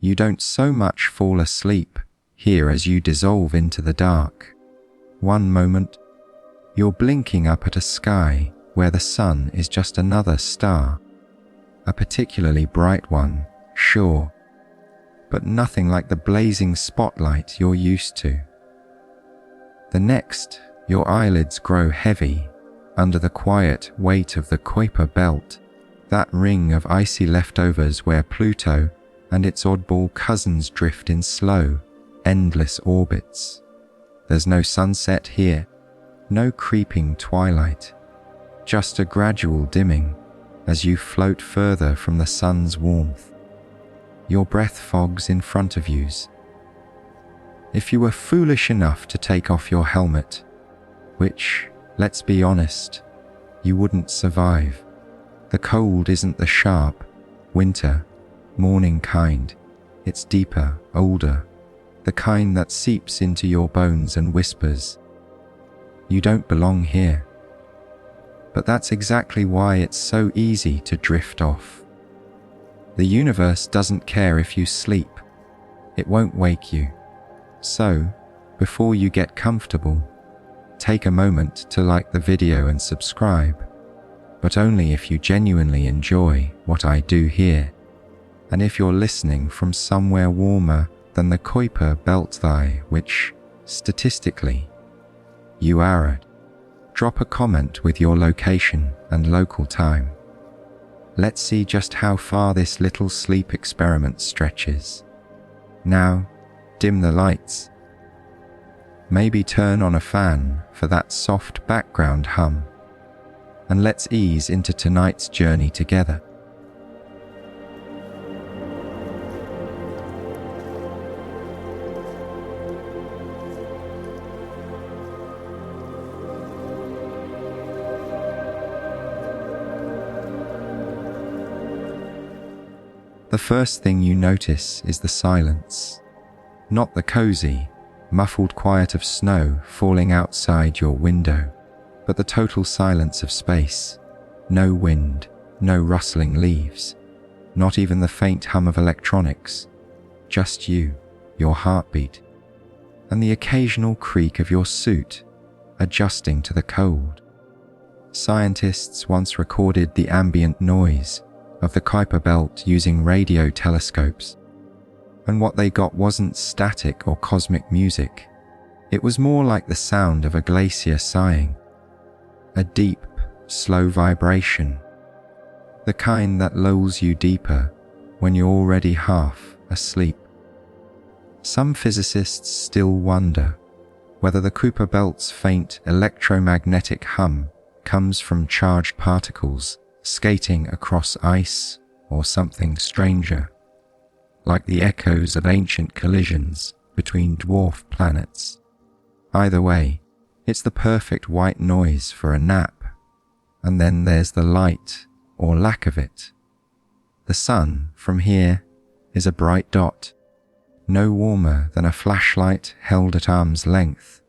You don't so much fall asleep here as you dissolve into the dark. One moment, you're blinking up at a sky where the sun is just another star. A particularly bright one, sure, but nothing like the blazing spotlight you're used to. The next, your eyelids grow heavy under the quiet weight of the Kuiper Belt, that ring of icy leftovers where Pluto and its oddball cousins drift in slow, endless orbits. There's no sunset here, no creeping twilight, just a gradual dimming as you float further from the sun's warmth. Your breath fogs in front of you. If you were foolish enough to take off your helmet, which, let's be honest, you wouldn't survive, the cold isn't the sharp, winter, morning kind. It's deeper, older, the kind that seeps into your bones and whispers, "You don't belong here." But that's exactly why it's so easy to drift off. The universe doesn't care if you sleep. It won't wake you. So, before you get comfortable, take a moment to like the video and subscribe, but only if you genuinely enjoy what I do here, and if you're listening from somewhere warmer than the Kuiper Belt, which, statistically, you are at. Drop a comment with your location and local time. Let's see just how far this little sleep experiment stretches. Now, dim the lights. Maybe turn on a fan for that soft background hum, and let's ease into tonight's journey together. The first thing you notice is the silence, not the cozy, muffled quiet of snow falling outside your window, but the total silence of space. No wind, no rustling leaves, not even the faint hum of electronics, just you, your heartbeat, and the occasional creak of your suit adjusting to the cold. Scientists once recorded the ambient noise of the Kuiper Belt using radio telescopes, and what they got wasn't static or cosmic music. It was more like the sound of a glacier sighing, a deep, slow vibration, the kind that lulls you deeper when you're already half asleep. Some physicists still wonder whether the Kuiper Belt's faint electromagnetic hum comes from charged particles skating across ice or something stranger, like the echoes of ancient collisions between dwarf planets. Either way, it's the perfect white noise for a nap. And then there's the light, or lack of it. The sun, from here, is a bright dot, no warmer than a flashlight held at arm's length.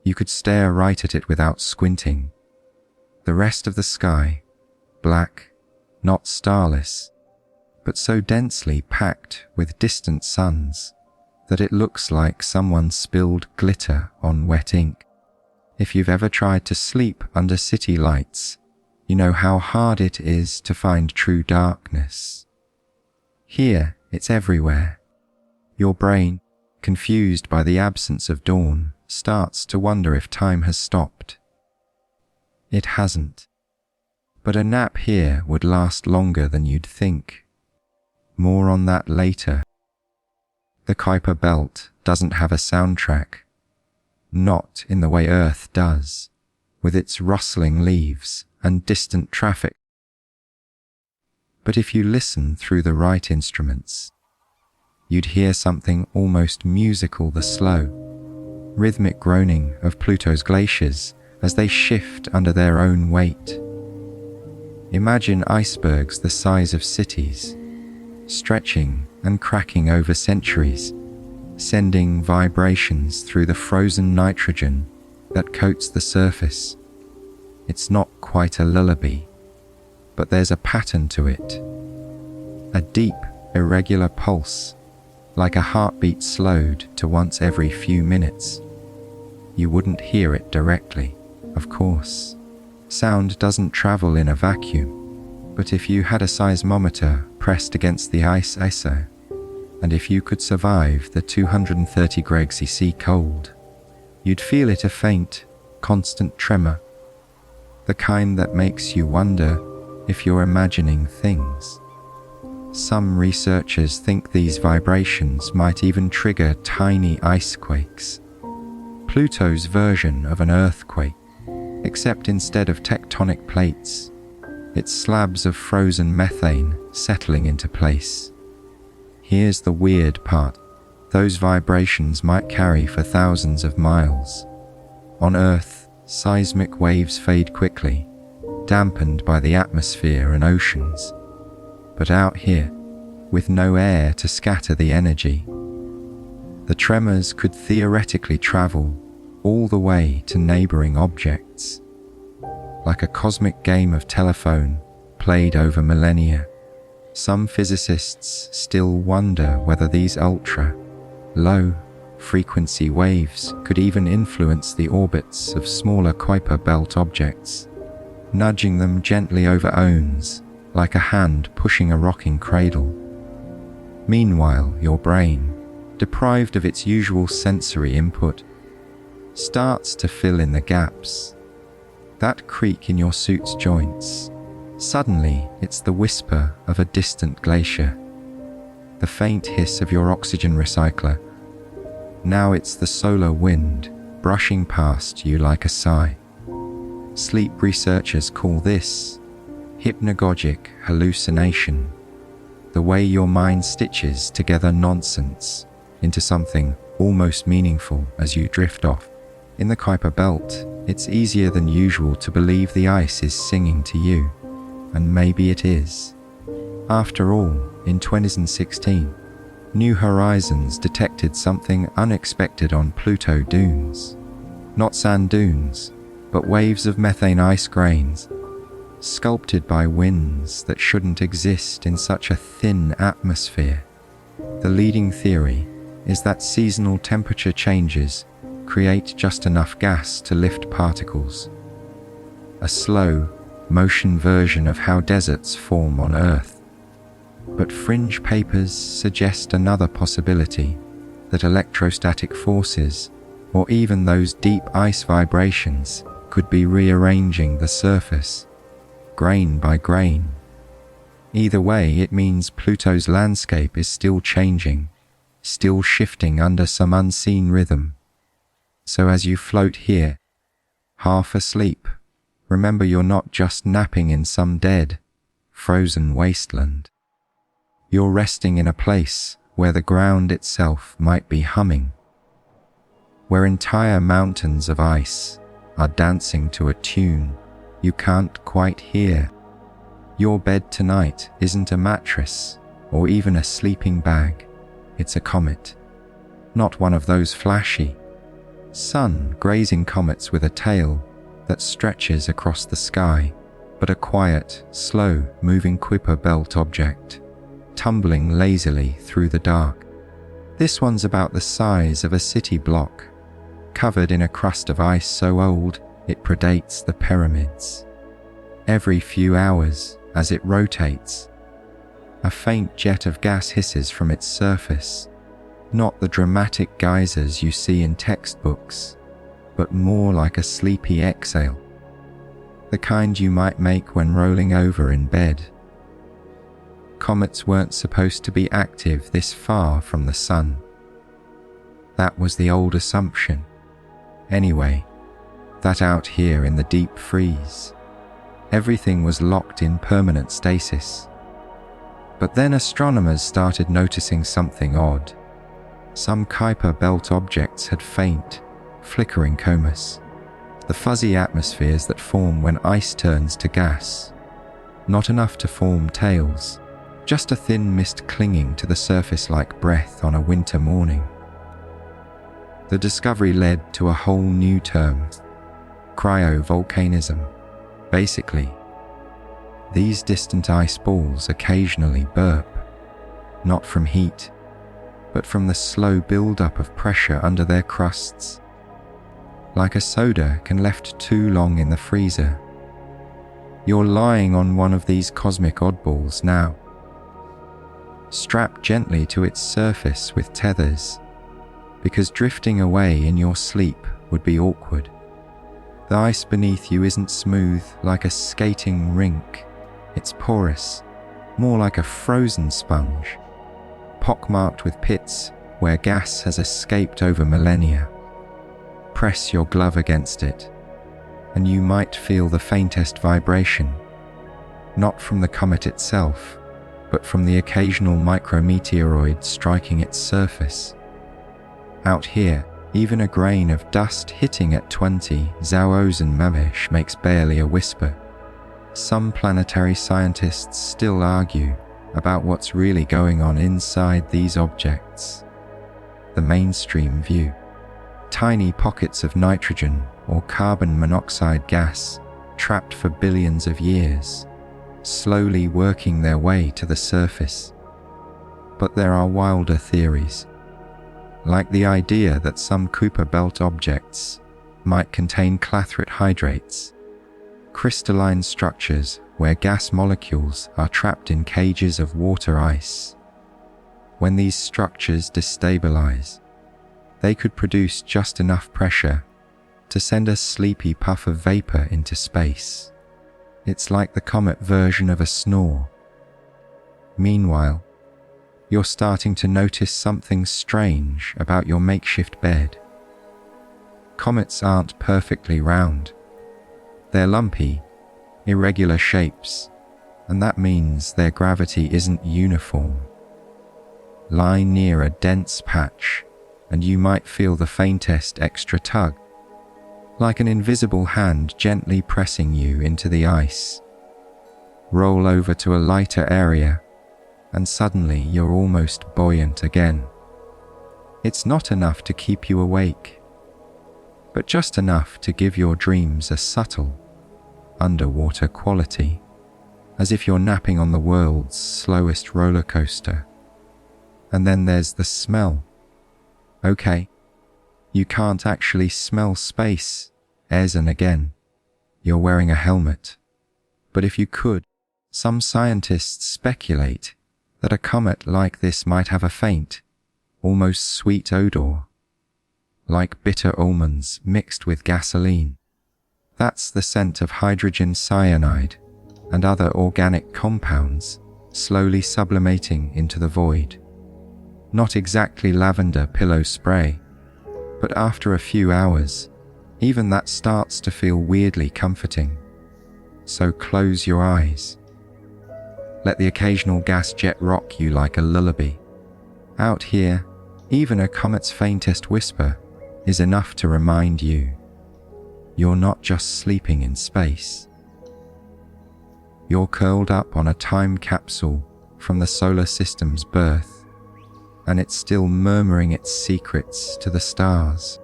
You could stare right at it without squinting. The rest of the sky, black, not starless, but so densely packed with distant suns that it looks like someone spilled glitter on wet ink. If you've ever tried to sleep under city lights, you know how hard it is to find true darkness. Here, it's everywhere. Your brain, confused by the absence of dawn, starts to wonder if time has stopped. It hasn't. But a nap here would last longer than you'd think. More on that later. The Kuiper Belt doesn't have a soundtrack. Not in the way Earth does, with its rustling leaves and distant traffic. But if you listen through the right instruments, you'd hear something almost musical, the slow, rhythmic groaning of Pluto's glaciers as they shift under their own weight. Imagine icebergs the size of cities, stretching and cracking over centuries, sending vibrations through the frozen nitrogen that coats the surface. It's not quite a lullaby, but there's a pattern to it. A deep, irregular pulse like a heartbeat slowed to once every few minutes. You wouldn't hear it directly, of course. Sound doesn't travel in a vacuum, but if you had a seismometer pressed against the ice, and if you could survive the 230 degrees C cold, you'd feel it, a faint, constant tremor, the kind that makes you wonder if you're imagining things. Some researchers think these vibrations might even trigger tiny ice quakes, Pluto's version of an earthquake, except instead of tectonic plates, it's slabs of frozen methane settling into place. Here's the weird part. Those vibrations might carry for thousands of miles. On Earth, seismic waves fade quickly, dampened by the atmosphere and oceans. But out here, with no air to scatter the energy, the tremors could theoretically travel all the way to neighboring objects, like a cosmic game of telephone played over millennia. Some physicists still wonder whether these ultra-low-frequency waves could even influence the orbits of smaller Kuiper Belt objects, nudging them gently over Ohms, like a hand pushing a rocking cradle. Meanwhile, your brain, deprived of its usual sensory input, starts to fill in the gaps. That creak in your suit's joints, suddenly it's the whisper of a distant glacier. The faint hiss of your oxygen recycler, now it's the solar wind brushing past you like a sigh. Sleep researchers call this hypnagogic hallucination, the way your mind stitches together nonsense into something almost meaningful as you drift off. In the Kuiper Belt, it's easier than usual to believe the ice is singing to you, and maybe it is. After all, in 2016, New Horizons detected something unexpected on Pluto dunes. Not sand dunes, but waves of methane ice grains, sculpted by winds that shouldn't exist in such a thin atmosphere. The leading theory is that seasonal temperature changes create just enough gas to lift particles. A slow motion version of how deserts form on Earth. But fringe papers suggest another possibility, that electrostatic forces, or even those deep ice vibrations, could be rearranging the surface, grain by grain. Either way, it means Pluto's landscape is still changing, still shifting under some unseen rhythm. So as you float here, half asleep, remember you're not just napping in some dead, frozen wasteland. You're resting in a place where the ground itself might be humming, where entire mountains of ice are dancing to a tune you can't quite hear. Your bed tonight isn't a mattress or even a sleeping bag, it's a comet. Not one of those flashy, sun-grazing comets with a tail that stretches across the sky, but a quiet, slow-moving Kuiper Belt object, tumbling lazily through the dark. This one's about the size of a city block, covered in a crust of ice so old it predates the pyramids. Every few hours, as it rotates, a faint jet of gas hisses from its surface, not the dramatic geysers you see in textbooks, but more like a sleepy exhale, the kind you might make when rolling over in bed. Comets weren't supposed to be active this far from the sun. That was the old assumption. Anyway, that out here in the deep freeze, everything was locked in permanent stasis. But then astronomers started noticing something odd. Some Kuiper Belt objects had faint, flickering comas, the fuzzy atmospheres that form when ice turns to gas. Not enough to form tails, just a thin mist clinging to the surface like breath on a winter morning. The discovery led to a whole new term, cryovolcanism. Basically, these distant ice balls occasionally burp, not from heat, but from the slow build-up of pressure under their crusts. Like a soda can left too long in the freezer. You're lying on one of these cosmic oddballs now, strapped gently to its surface with tethers, because drifting away in your sleep would be awkward. The ice beneath you isn't smooth like a skating rink. It's porous, more like a frozen sponge, pockmarked with pits where gas has escaped over millennia. Press your glove against it, and you might feel the faintest vibration, not from the comet itself, but from the occasional micrometeoroid striking its surface. Out here, even a grain of dust hitting at 20 Zauosen makes barely a whisper. Some planetary scientists still argue about what's really going on inside these objects. The mainstream view: tiny pockets of nitrogen or carbon monoxide gas trapped for billions of years, slowly working their way to the surface. But there are wilder theories, like the idea that some Kuiper Belt objects might contain clathrate hydrates, crystalline structures where gas molecules are trapped in cages of water ice. When these structures destabilize, they could produce just enough pressure to send a sleepy puff of vapor into space. It's like the comet version of a snore. Meanwhile, you're starting to notice something strange about your makeshift bed. Comets aren't perfectly round. They're lumpy, irregular shapes, and that means their gravity isn't uniform. Lie near a dense patch, and you might feel the faintest extra tug, like an invisible hand gently pressing you into the ice. Roll over to a lighter area, and suddenly you're almost buoyant again. It's not enough to keep you awake, but just enough to give your dreams a subtle, underwater quality, as if you're napping on the world's slowest roller coaster. And then there's the smell. Okay, you can't actually smell space, as and again, you're wearing a helmet. But if you could, some scientists speculate that a comet like this might have a faint, almost sweet odor, like bitter almonds mixed with gasoline. That's the scent of hydrogen cyanide and other organic compounds slowly sublimating into the void. Not exactly lavender pillow spray, but after a few hours, even that starts to feel weirdly comforting. So close your eyes. Let the occasional gas jet rock you like a lullaby. Out here, even a comet's faintest whisper is enough to remind you you're not just sleeping in space. You're curled up on a time capsule from the solar system's birth, and it's still murmuring its secrets to the stars.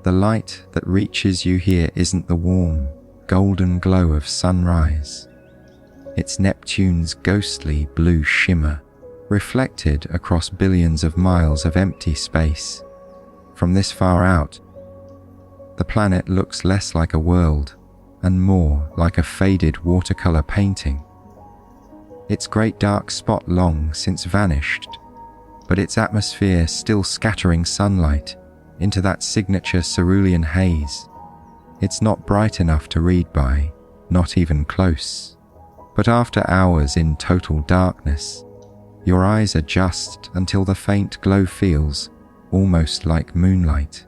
The light that reaches you here isn't the warm, golden glow of sunrise. It's Neptune's ghostly blue shimmer, reflected across billions of miles of empty space. From this far out, the planet looks less like a world and more like a faded watercolor painting. Its great dark spot long since vanished, but its atmosphere still scattering sunlight into that signature cerulean haze. It's not bright enough to read by, not even close. But after hours in total darkness, your eyes adjust until the faint glow feels almost like moonlight.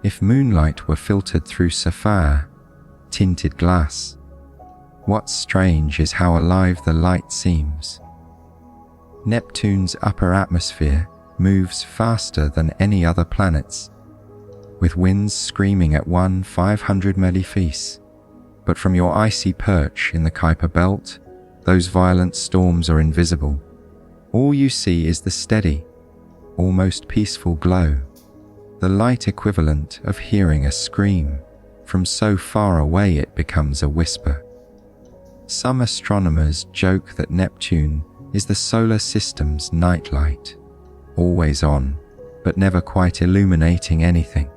If moonlight were filtered through sapphire, tinted glass, what's strange is how alive the light seems. Neptune's upper atmosphere moves faster than any other planet's, with winds screaming at 500 millifees. But from your icy perch in the Kuiper Belt, those violent storms are invisible. All you see is the steady, almost peaceful glow, the light equivalent of hearing a scream. From so far away it becomes a whisper. Some astronomers joke that Neptune is the solar system's nightlight, always on, but never quite illuminating anything.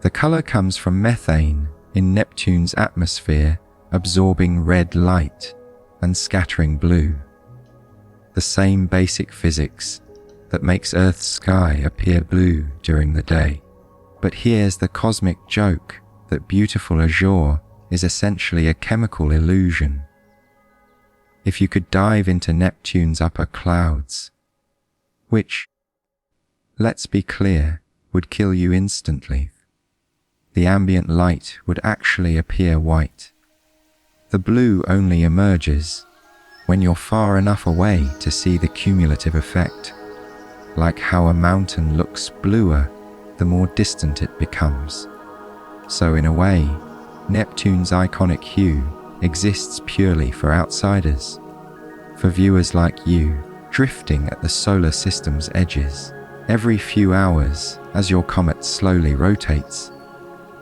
The color comes from methane in Neptune's atmosphere, absorbing red light and scattering blue. The same basic physics that makes Earth's sky appear blue during the day. But here's the cosmic joke that beautiful azure is essentially a chemical illusion. If you could dive into Neptune's upper clouds, which, let's be clear, would kill you instantly, the ambient light would actually appear white. The blue only emerges when you're far enough away to see the cumulative effect, like how a mountain looks bluer the more distant it becomes. So in a way, Neptune's iconic hue exists purely for outsiders, for viewers like you, drifting at the solar system's edges. Every few hours, as your comet slowly rotates,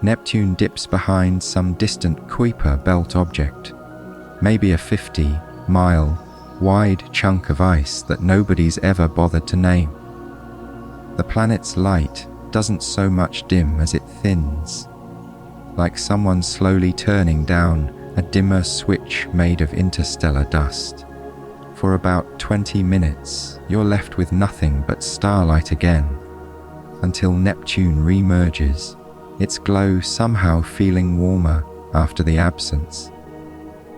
Neptune dips behind some distant Kuiper Belt object, maybe a 50-mile wide chunk of ice that nobody's ever bothered to name. The planet's light doesn't so much dim as it thins, like someone slowly turning down a dimmer switch made of interstellar dust. For about 20 minutes, you're left with nothing but starlight again, until Neptune re-emerges, its glow somehow feeling warmer after the absence.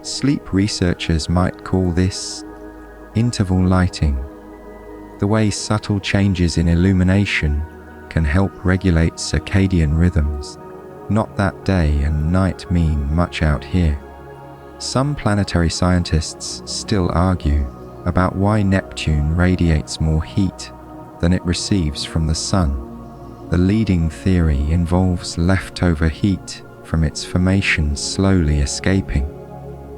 Sleep researchers might call this interval lighting, the way subtle changes in illumination can help regulate circadian rhythms. Not that day and night mean much out here. Some planetary scientists still argue about why Neptune radiates more heat than it receives from the sun. The leading theory involves leftover heat from its formation slowly escaping,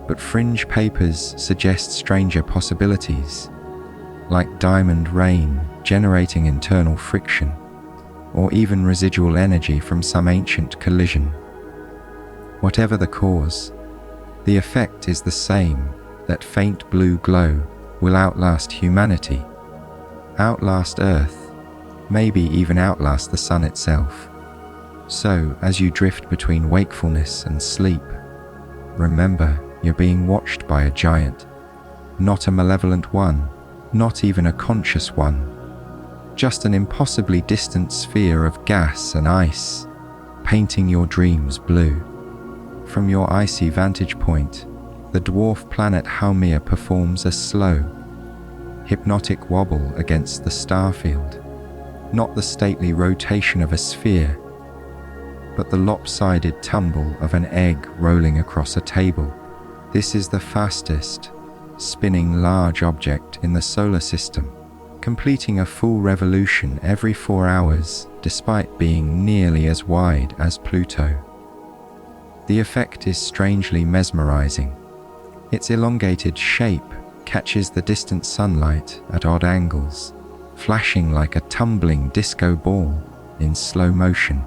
but fringe papers suggest stranger possibilities, like diamond rain generating internal friction, or even residual energy from some ancient collision. Whatever the cause, the effect is the same: that faint blue glow will outlast humanity, outlast Earth, maybe even outlast the sun itself. So, as you drift between wakefulness and sleep, remember you're being watched by a giant, not a malevolent one, not even a conscious one, just an impossibly distant sphere of gas and ice, painting your dreams blue. From your icy vantage point, the dwarf planet Haumea performs a slow, hypnotic wobble against the starfield, not the stately rotation of a sphere, but the lopsided tumble of an egg rolling across a table. This is the fastest spinning large object in the solar system, completing a full revolution every 4 hours despite being nearly as wide as Pluto. The effect is strangely mesmerizing. Its elongated shape catches the distant sunlight at odd angles, flashing like a tumbling disco ball in slow motion.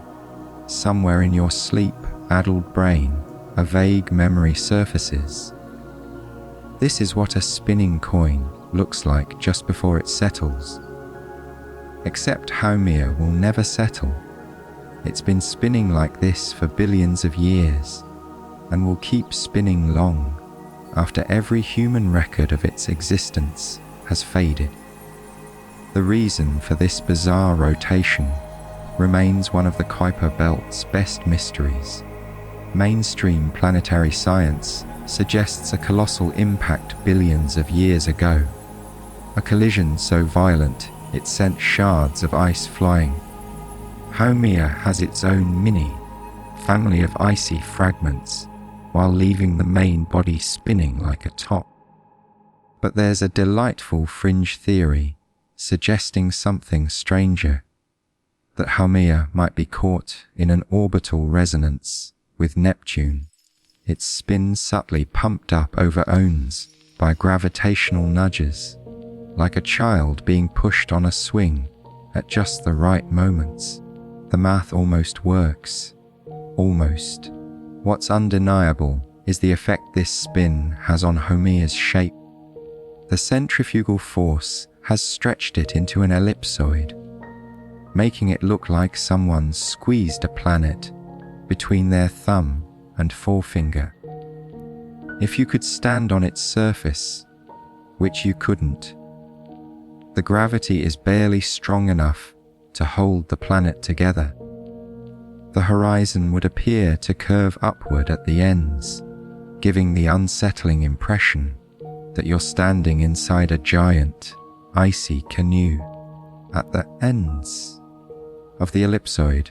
Somewhere in your sleep-addled brain, a vague memory surfaces. This is what a spinning coin looks like just before it settles. Except Haumea will never settle. It's been spinning like this for billions of years, and will keep spinning long after every human record of its existence has faded. The reason for this bizarre rotation remains one of the Kuiper Belt's best mysteries. Mainstream planetary science suggests a colossal impact billions of years ago, a collision so violent it sent shards of ice flying. Haumea has its own mini family of icy fragments, while leaving the main body spinning like a top. But there's a delightful fringe theory suggesting something stranger, that Haumea might be caught in an orbital resonance with Neptune, its spin subtly pumped up over ones by gravitational nudges, like a child being pushed on a swing at just the right moments. The math almost works. Almost. What's undeniable is the effect this spin has on Haumea's shape. The centrifugal force has stretched it into an ellipsoid, making it look like someone squeezed a planet between their thumb and forefinger. If you could stand on its surface, which you couldn't, the gravity is barely strong enough to hold the planet together. The horizon would appear to curve upward at the ends, giving the unsettling impression that you're standing inside a giant, icy canoe. At the ends of the ellipsoid,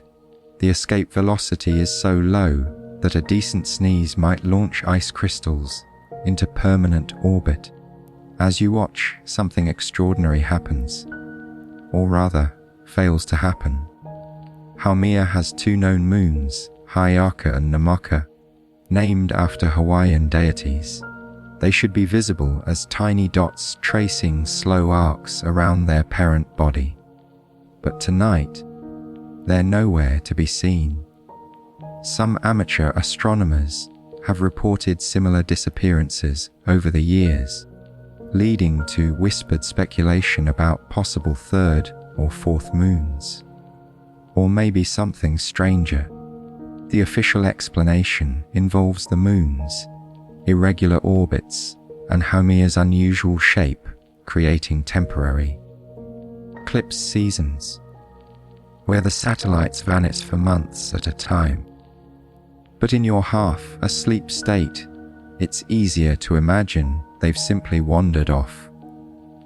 the escape velocity is so low that a decent sneeze might launch ice crystals into permanent orbit. As you watch, something extraordinary happens, or rather, fails to happen. Haumea has two known moons, Hyaka and Namaka, named after Hawaiian deities. They should be visible as tiny dots tracing slow arcs around their parent body. But tonight, they're nowhere to be seen. Some amateur astronomers have reported similar disappearances over the years, leading to whispered speculation about possible third or fourth moons. Or maybe something stranger. The official explanation involves the moon's irregular orbits and Haumea's unusual shape, creating temporary eclipse seasons, where the satellites vanish for months at a time. But in your half-asleep state, it's easier to imagine they've simply wandered off,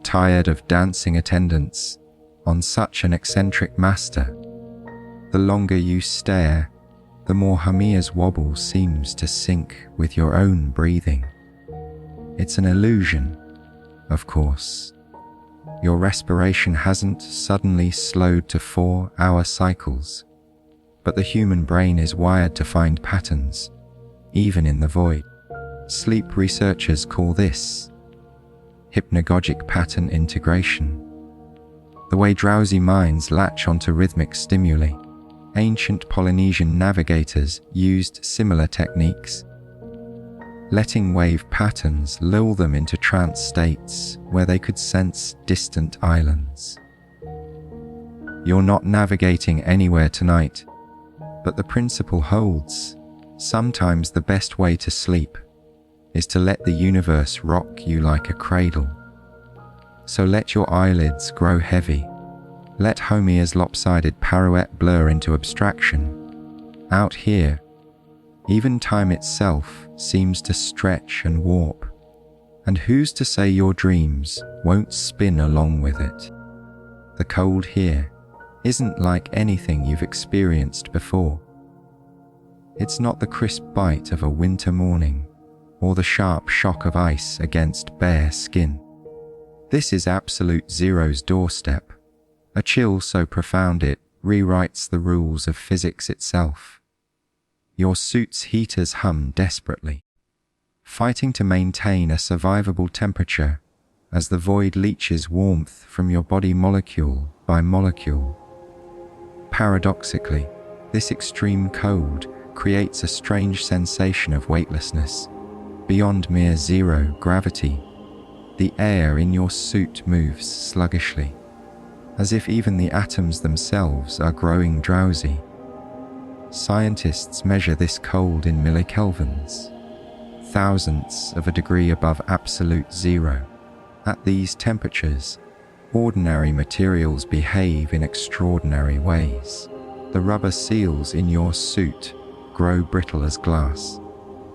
tired of dancing attendance on such an eccentric master. The longer you stare, the more Haumea's wobble seems to sync with your own breathing. It's an illusion, of course. Your respiration hasn't suddenly slowed to 4-hour cycles, but the human brain is wired to find patterns, even in the void. Sleep researchers call this hypnagogic pattern integration. The way drowsy minds latch onto rhythmic stimuli. Ancient Polynesian navigators used similar techniques, letting wave patterns lull them into trance states where they could sense distant islands. You're not navigating anywhere tonight, but the principle holds. Sometimes the best way to sleep is to let the universe rock you like a cradle. So let your eyelids grow heavy. Let Haumea's lopsided pirouette blur into abstraction. Out here, even time itself seems to stretch and warp. And who's to say your dreams won't spin along with it? The cold here isn't like anything you've experienced before. It's not the crisp bite of a winter morning or the sharp shock of ice against bare skin. This is absolute zero's doorstep. A chill so profound it rewrites the rules of physics itself. Your suit's heaters hum desperately, fighting to maintain a survivable temperature as the void leaches warmth from your body molecule by molecule. Paradoxically, this extreme cold creates a strange sensation of weightlessness. Beyond mere zero gravity, the air in your suit moves sluggishly, as if even the atoms themselves are growing drowsy. Scientists measure this cold in millikelvins, thousandths of a degree above absolute zero. At these temperatures, ordinary materials behave in extraordinary ways. The rubber seals in your suit grow brittle as glass.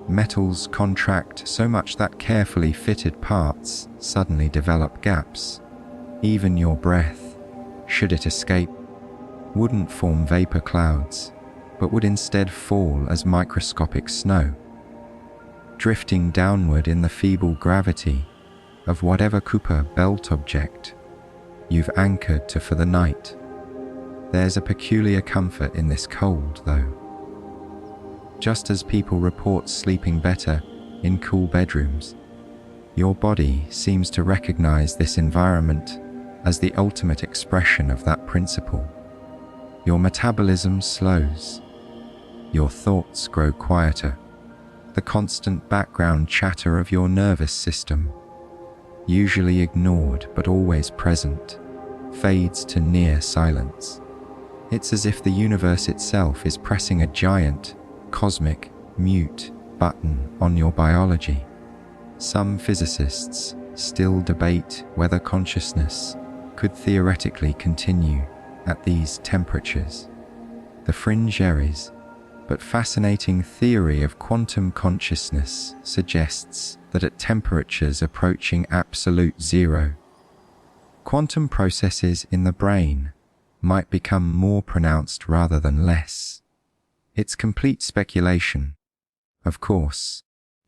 Metals contract so much that carefully fitted parts suddenly develop gaps. Even your breath, should it escape, wouldn't form vapor clouds, but would instead fall as microscopic snow, drifting downward in the feeble gravity of whatever Kuiper Belt object you've anchored to for the night. There's a peculiar comfort in this cold, though. Just as people report sleeping better in cool bedrooms, your body seems to recognize this environment as the ultimate expression of that principle. Your metabolism slows. Your thoughts grow quieter. The constant background chatter of your nervous system usually ignored but always present, fades to near silence. It's as if the universe itself is pressing a giant, cosmic, mute button on your biology. Some physicists still debate whether consciousness could theoretically continue at these temperatures. The fringe areas, but fascinating theory of quantum consciousness suggests that at temperatures approaching absolute zero, quantum processes in the brain might become more pronounced rather than less. It's complete speculation. Of course,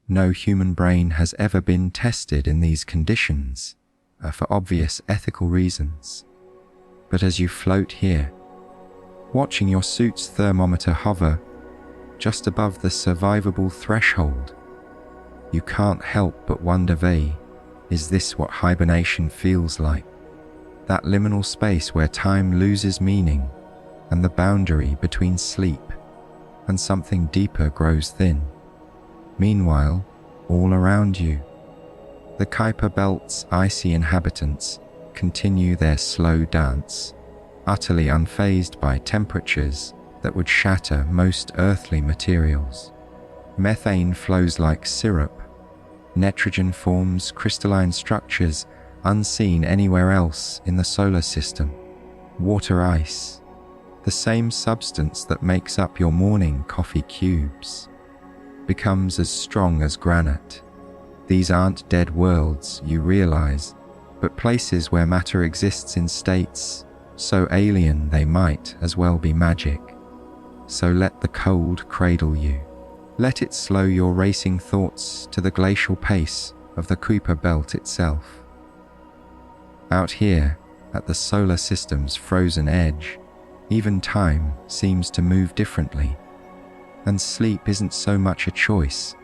no human brain has ever been tested in these conditions, for obvious ethical reasons. But as you float here, watching your suit's thermometer hover just above the survivable threshold, you can't help but wonder, is this what hibernation feels like? That liminal space where time loses meaning and the boundary between sleep and something deeper grows thin. Meanwhile, all around you, the Kuiper Belt's icy inhabitants continue their slow dance, utterly unfazed by temperatures that would shatter most earthly materials. Methane flows like syrup. Nitrogen forms crystalline structures unseen anywhere else in the solar system. Water ice, the same substance that makes up your morning coffee cubes, becomes as strong as granite. These aren't dead worlds, you realize, but places where matter exists in states so alien they might as well be magic. So let the cold cradle you. Let it slow your racing thoughts to the glacial pace of the Kuiper Belt itself. Out here, at the solar system's frozen edge, even time seems to move differently, and sleep isn't so much a choice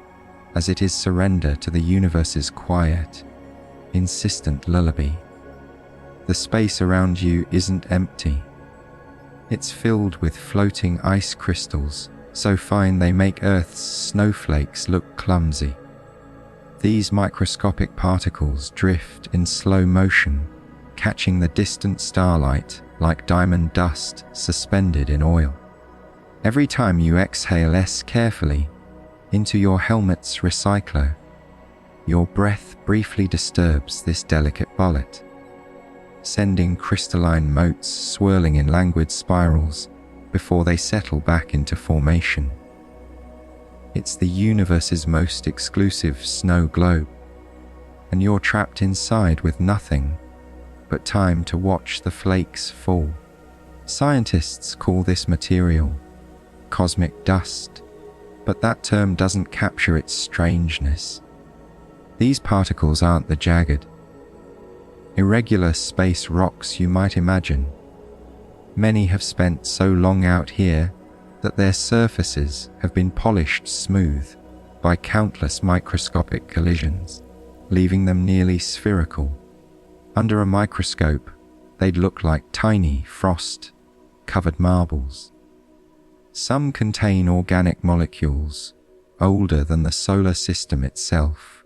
as it is surrender to the universe's quiet, insistent lullaby. The space around you isn't empty. It's filled with floating ice crystals, so fine they make Earth's snowflakes look clumsy. These microscopic particles drift in slow motion, catching the distant starlight like diamond dust suspended in oil. Every time you exhale less carefully into your helmet's recycler, your breath briefly disturbs this delicate bullet, sending crystalline motes swirling in languid spirals before they settle back into formation. It's the universe's most exclusive snow globe, and you're trapped inside with nothing but time to watch the flakes fall. Scientists call this material cosmic dust, but that term doesn't capture its strangeness. These particles aren't the jagged, irregular space rocks you might imagine. Many have spent so long out here that their surfaces have been polished smooth by countless microscopic collisions, leaving them nearly spherical. Under a microscope, they'd look like tiny frost-covered marbles. Some contain organic molecules older than the solar system itself,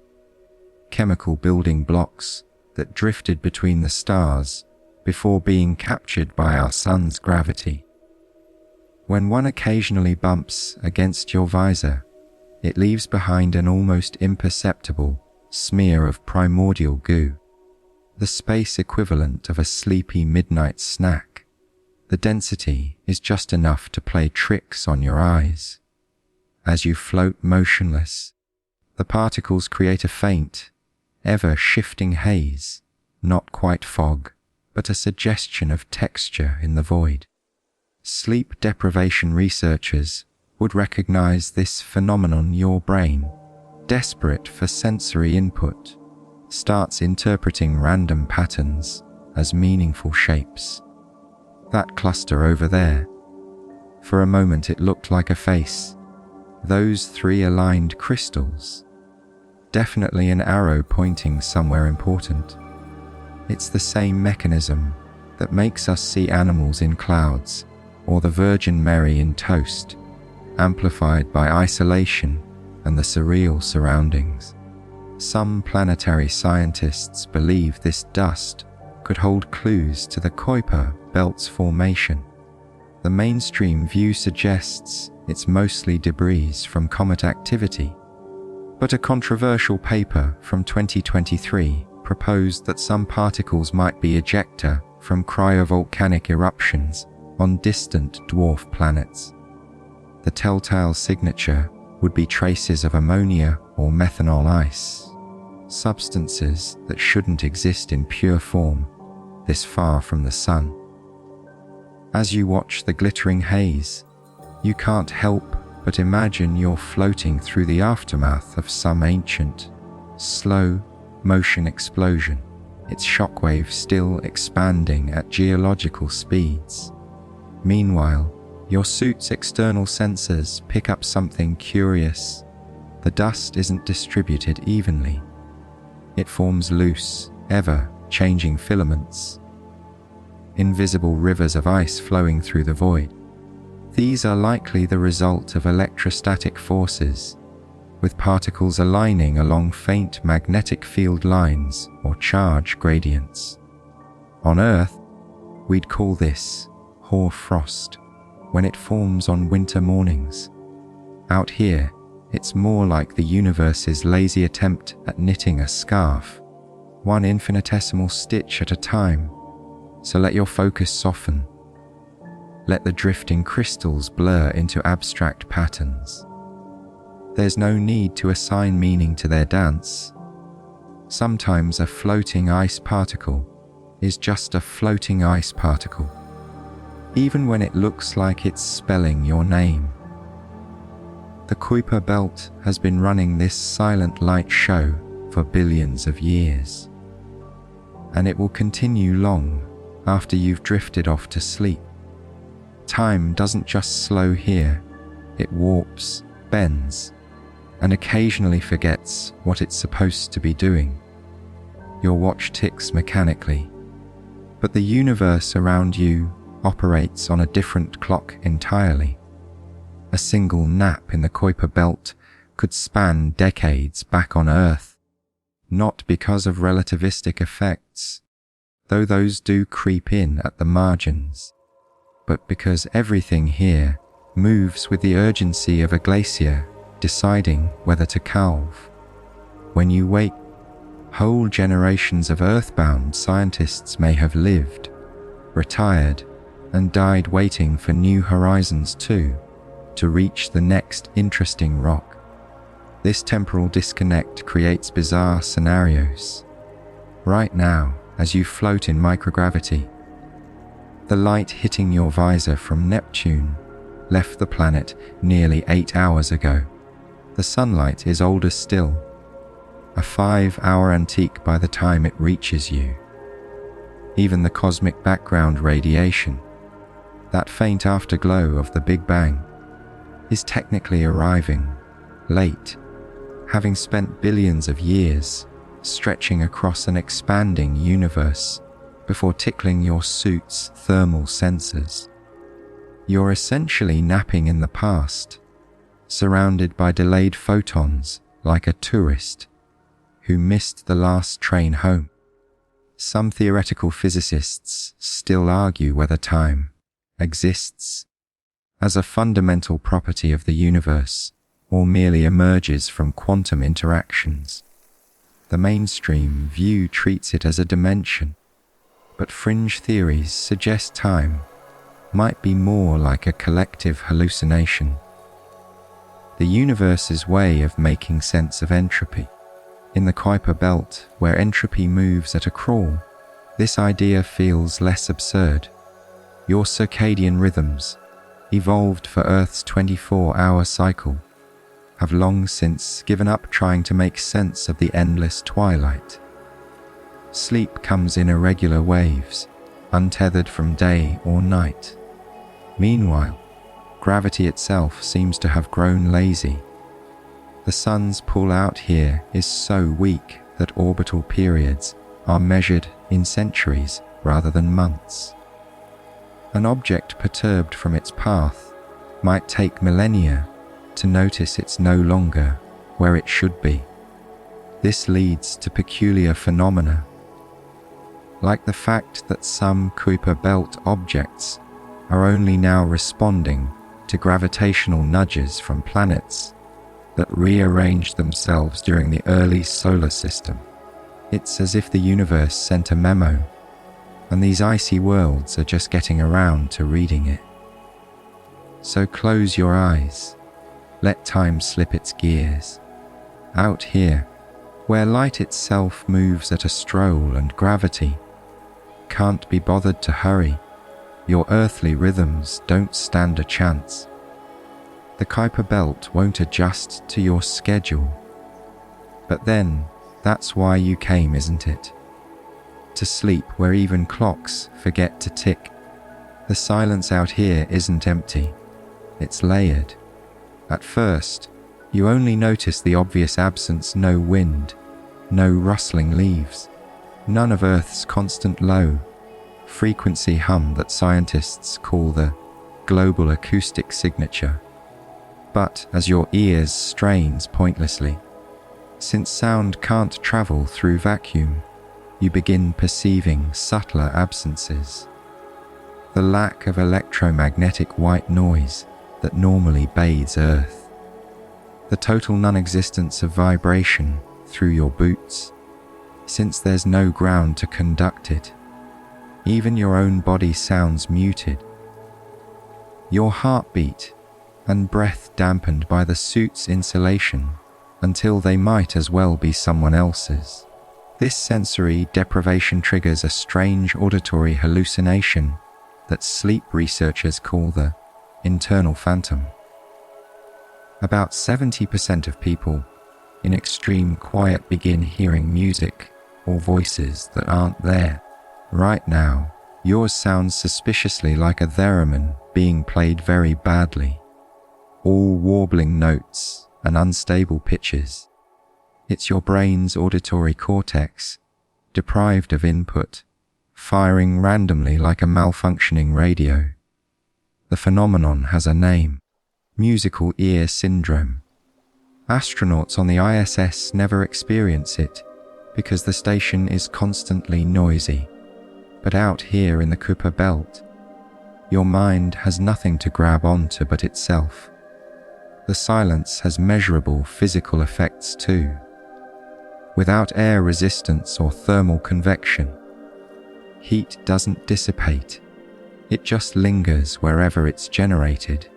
chemical building blocks that drifted between the stars before being captured by our sun's gravity. When one occasionally bumps against your visor, it leaves behind an almost imperceptible smear of primordial goo, the space equivalent of a sleepy midnight snack. The density is just enough to play tricks on your eyes. As you float motionless, the particles create a faint, ever-shifting haze, not quite fog, but a suggestion of texture in the void. Sleep deprivation researchers would recognize this phenomenon. Your brain, desperate for sensory input, starts interpreting random patterns as meaningful shapes. That cluster over there, for a moment it looked like a face. Those three aligned crystals, definitely an arrow pointing somewhere important. It's the same mechanism that makes us see animals in clouds or the Virgin Mary in toast, amplified by isolation and the surreal surroundings. Some planetary scientists believe this dust could hold clues to the Kuiper Belt's formation. The mainstream view suggests it's mostly debris from comet activity, but a controversial paper from 2023 proposed that some particles might be ejecta from cryovolcanic eruptions on distant dwarf planets. The telltale signature would be traces of ammonia or methanol ice, substances that shouldn't exist in pure form this far from the sun. As you watch the glittering haze, you can't help but imagine you're floating through the aftermath of some ancient, slow motion explosion, its shockwave still expanding at geological speeds. Meanwhile, your suit's external sensors pick up something curious. The dust isn't distributed evenly. It forms loose, ever-changing filaments, invisible rivers of ice flowing through the void. These are likely the result of electrostatic forces, with particles aligning along faint magnetic field lines or charge gradients. On Earth, we'd call this hoarfrost when it forms on winter mornings. Out here, it's more like the universe's lazy attempt at knitting a scarf, one infinitesimal stitch at a time. So let your focus soften. Let the drifting crystals blur into abstract patterns. There's no need to assign meaning to their dance. Sometimes a floating ice particle is just a floating ice particle, even when it looks like it's spelling your name. The Kuiper Belt has been running this silent light show for billions of years, and it will continue long after you've drifted off to sleep. Time doesn't just slow here, it warps, bends, and occasionally forgets what it's supposed to be doing. Your watch ticks mechanically, but the universe around you operates on a different clock entirely. A single nap in the Kuiper Belt could span decades back on Earth, not because of relativistic effects, though those do creep in at the margins, but because everything here moves with the urgency of a glacier deciding whether to calve. When you wake, whole generations of Earthbound scientists may have lived, retired, and died waiting for new horizons too, to reach the next interesting rock. This temporal disconnect creates bizarre scenarios. Right now, as you float in microgravity, the light hitting your visor from Neptune left the planet nearly 8 hours ago. The sunlight is older still, a 5-hour antique by the time it reaches you. Even the cosmic background radiation, that faint afterglow of the Big Bang, is technically arriving late, having spent billions of years stretching across an expanding universe before tickling your suit's thermal sensors. You're essentially napping in the past, surrounded by delayed photons like a tourist who missed the last train home. Some theoretical physicists still argue whether time exists as a fundamental property of the universe or merely emerges from quantum interactions. The mainstream view treats it as a dimension, but fringe theories suggest time might be more like a collective hallucination, the universe's way of making sense of entropy. In the Kuiper Belt, where entropy moves at a crawl, this idea feels less absurd. Your circadian rhythms, evolved for Earth's 24-hour cycle, have long since given up trying to make sense of the endless twilight. Sleep comes in irregular waves, untethered from day or night. Meanwhile, gravity itself seems to have grown lazy. The sun's pull out here is so weak that orbital periods are measured in centuries rather than months. An object perturbed from its path might take millennia to notice it's no longer where it should be. This leads to peculiar phenomena, like the fact that some Kuiper Belt objects are only now responding to gravitational nudges from planets that rearranged themselves during the early solar system. It's as if the universe sent a memo, and these icy worlds are just getting around to reading it. So close your eyes, let time slip its gears. Out here, where light itself moves at a stroll and gravity can't be bothered to hurry, your earthly rhythms don't stand a chance. The Kuiper Belt won't adjust to your schedule. But then, that's why you came, isn't it? To sleep where even clocks forget to tick. The silence out here isn't empty, it's layered. At first, you only notice the obvious absence: no wind, no rustling leaves, none of Earth's constant low frequency hum that scientists call the global acoustic signature. But as your ears strains pointlessly, since sound can't travel through vacuum, you begin perceiving subtler absences. The lack of electromagnetic white noise that normally bathes Earth. The total non-existence of vibration through your boots, since there's no ground to conduct it. Even your own body sounds muted. Your heartbeat and breath dampened by the suit's insulation until they might as well be someone else's. This sensory deprivation triggers a strange auditory hallucination that sleep researchers call the internal phantom. About 70% of people in extreme quiet begin hearing music or voices that aren't there. Right now, yours sounds suspiciously like a theremin being played very badly. All warbling notes and unstable pitches. It's your brain's auditory cortex, deprived of input, firing randomly like a malfunctioning radio. The phenomenon has a name: musical ear syndrome. Astronauts on the ISS never experience it because the station is constantly noisy. But out here in the Kuiper Belt, your mind has nothing to grab onto but itself. The silence has measurable physical effects too. Without air resistance or thermal convection, heat doesn't dissipate. It just lingers wherever it's generated.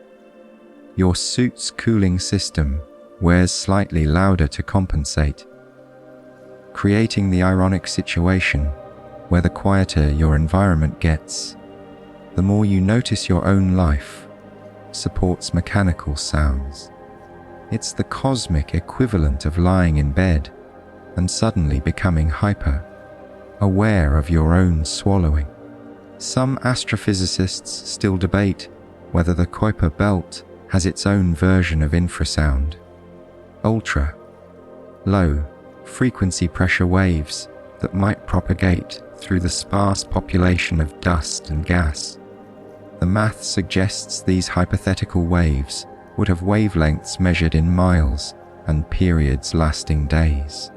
Your suit's cooling system wears slightly louder to compensate, creating the ironic situation where the quieter your environment gets, the more you notice your own life supports mechanical sounds. It's the cosmic equivalent of lying in bed and suddenly becoming hyper-aware of your own swallowing. Some astrophysicists still debate whether the Kuiper Belt has its own version of infrasound. Ultra-low frequency pressure waves that might propagate through the sparse population of dust and gas. The math suggests these hypothetical waves would have wavelengths measured in miles and periods lasting days.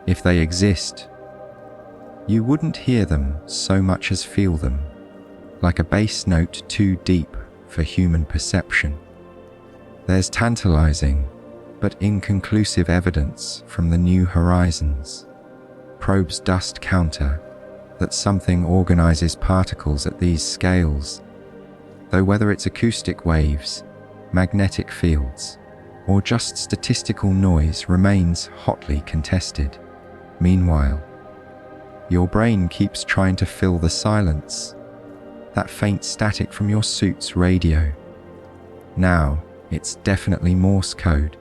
If they exist, you wouldn't hear them so much as feel them, like a bass note too deep for human perception. There's tantalizing but inconclusive evidence from the New Horizons probe's dust counter that something organizes particles at these scales, though whether it's acoustic waves, magnetic fields, or just statistical noise remains hotly contested. Meanwhile, your brain keeps trying to fill the silence, that faint static from your suit's radio. Now, it's definitely Morse code,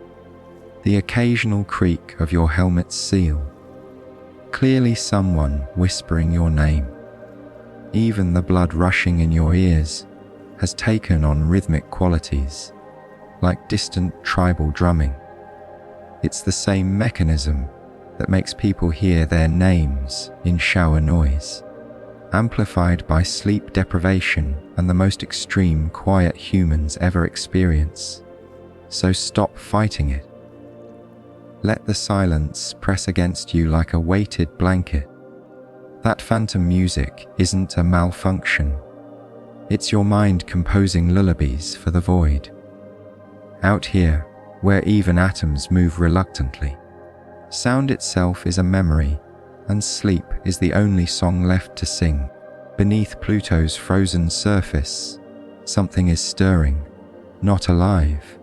the occasional creak of your helmet's seal, clearly someone whispering your name. Even the blood rushing in your ears has taken on rhythmic qualities, like distant tribal drumming. It's the same mechanism that makes people hear their names in shower noise, amplified by sleep deprivation and the most extreme quiet humans ever experience. So stop fighting it. Let the silence press against you like a weighted blanket. That phantom music isn't a malfunction. It's your mind composing lullabies for the void. Out here, where even atoms move reluctantly, sound itself is a memory, and sleep is the only song left to sing. Beneath Pluto's frozen surface, something is stirring, not alive,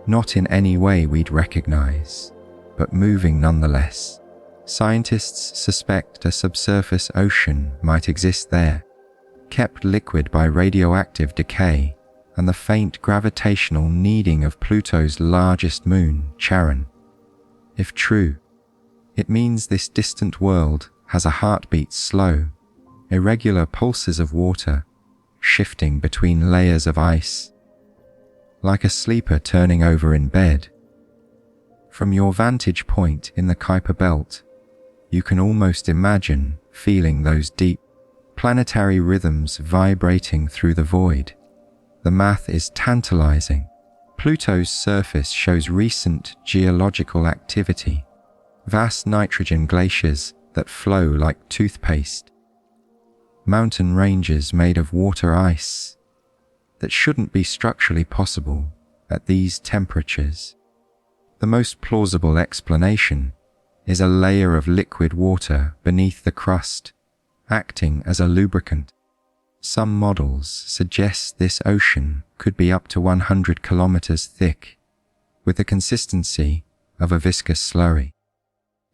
not in any way we'd recognize, but moving nonetheless. Scientists suspect a subsurface ocean might exist there, kept liquid by radioactive decay and the faint gravitational kneading of Pluto's largest moon, Charon. If true, it means this distant world has a heartbeat slow, irregular pulses of water shifting between layers of ice, like a sleeper turning over in bed. From your vantage point in the Kuiper Belt, you can almost imagine feeling those deep, planetary rhythms vibrating through the void. The math is tantalizing. Pluto's surface shows recent geological activity, vast nitrogen glaciers that flow like toothpaste, mountain ranges made of water ice that shouldn't be structurally possible at these temperatures. The most plausible explanation is a layer of liquid water beneath the crust, acting as a lubricant. Some models suggest this ocean could be up to 100 kilometers thick, with the consistency of a viscous slurry.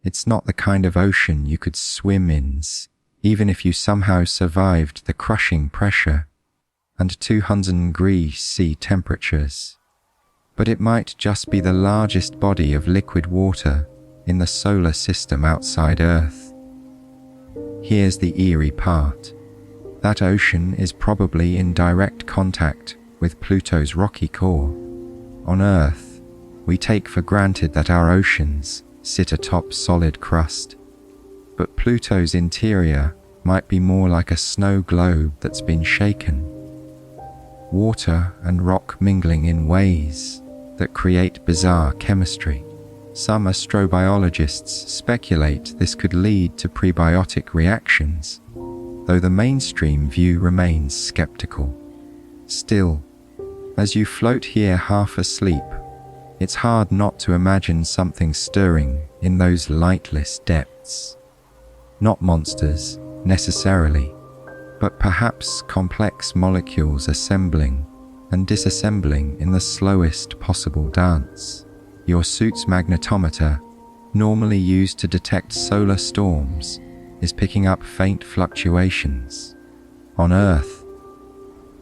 It's not the kind of ocean you could swim in, even if you somehow survived the crushing pressure and 200-degree sea temperatures. But it might just be the largest body of liquid water in the solar system outside Earth. Here's the eerie part. That ocean is probably in direct contact with Pluto's rocky core. On Earth, we take for granted that our oceans sit atop solid crust, but Pluto's interior might be more like a snow globe that's been shaken. Water and rock mingling in ways that create bizarre chemistry. Some astrobiologists speculate this could lead to prebiotic reactions, though the mainstream view remains skeptical. Still, as you float here half asleep, it's hard not to imagine something stirring in those lightless depths. Not monsters, necessarily, but perhaps complex molecules assembling and disassembling in the slowest possible dance. Your suit's magnetometer, normally used to detect solar storms, is picking up faint fluctuations. On Earth,